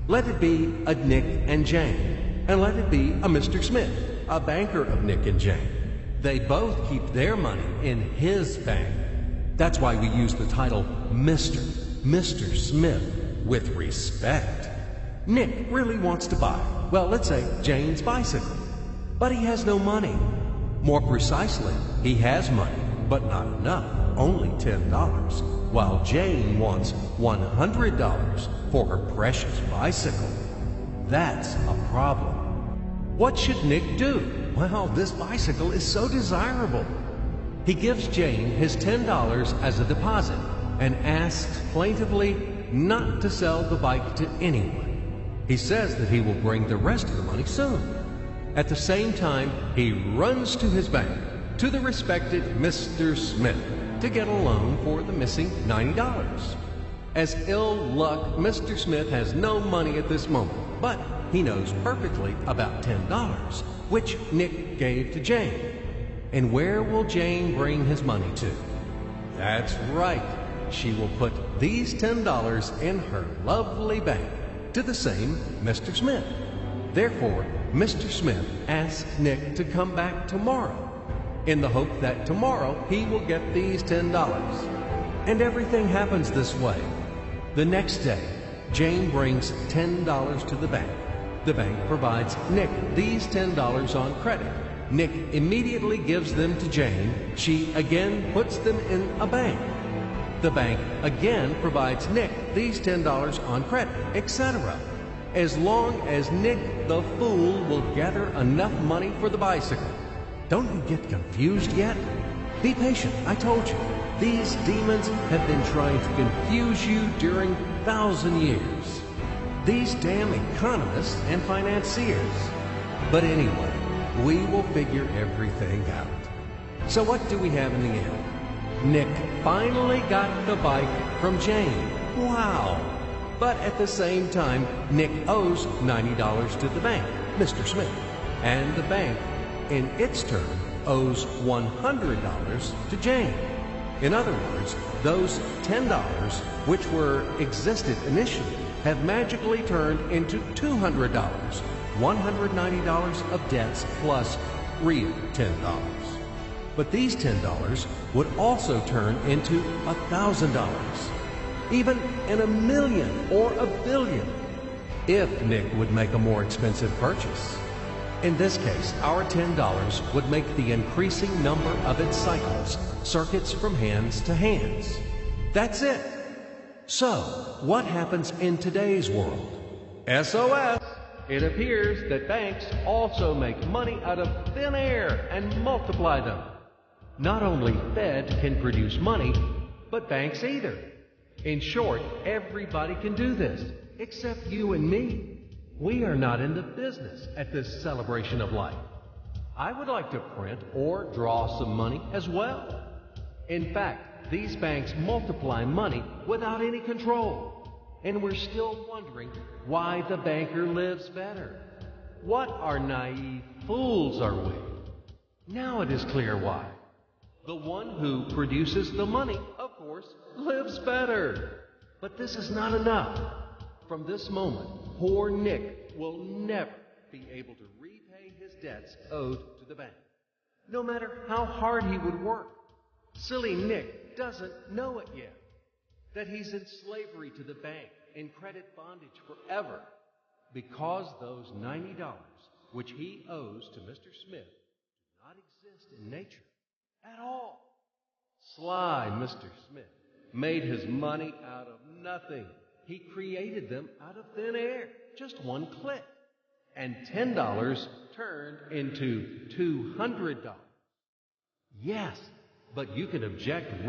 Let it be a Nick and Jane, and let it be a Mr. Smith, a banker of Nick and Jane. They both keep their money in his bank. That's why we use the title Mr. Smith, with respect. Nick really wants to buy, well, let's say Jane's bicycle, but he has no money. More precisely, he has money, but not enough, only $10, while Jane wants $100 for her precious bicycle. That's a problem. What should Nick do? Well, this bicycle is so desirable. He gives Jane his $10 as a deposit and asks plaintively not to sell the bike to anyone. He says that he will bring the rest of the money soon. At the same time, he runs to his bank, to the respected Mr. Smith, to get a loan for the missing $90. As ill luck, Mr. Smith has no money at this moment, but he knows perfectly about $10, which Nick gave to Jane. And where will Jane bring his money to? That's right. She will put these $10 in her lovely bank to the same Mr. Smith. Therefore, Mr. Smith asks Nick to come back tomorrow in the hope that tomorrow he will get these $10. And everything happens this way. The next day, Jane brings $10 to the bank. The bank provides Nick these $10 on credit. Nick immediately gives them to Jane. She again puts them in a bank. The bank again provides Nick these $10 on credit, etc. As long as Nick the fool will gather enough money for the bicycle. Don't you get confused yet? Be patient, I told you. These demons have been trying to confuse you during 1,000 years. These damn economists and financiers. But anyway, we will figure everything out. So what do we have in the end? Nick finally got the bike from Jane. Wow! But at the same time, Nick owes $90 to the bank, Mr. Smith. And the bank, in its turn, owes $100 to Jane. In other words, those $10, which existed initially, have magically turned into $200, $190 of debts plus real $10. But these $10 would also turn into $1,000, even in $1 million or $1 billion, if Nick would make a more expensive purchase. In this case, our $10 would make the increasing number of its cycles, circuits from hands to hands. That's it. So, what happens in today's world? SOS! It appears that banks also make money out of thin air and multiply them. Not only Fed can produce money, but banks either. In short, everybody can do this, except you and me. We are not in the business at this celebration of life. I would like to print or draw some money as well. In fact, these banks multiply money without any control. And we're still wondering why the banker lives better. What are naive fools are we? Now it is clear why. The one who produces the money, of course, lives better. But this is not enough. From this moment, poor Nick will never be able to repay his debts owed to the bank, no matter how hard he would work. Silly Nick doesn't know it yet, that he's in slavery to the bank, in credit bondage forever, because those $90 which he owes to Mr. Smith do not exist in nature at all. Sly Mr. Smith made his money out of nothing. He created them out of thin air, just one click. And $10 turned into $200. Yes, but you can object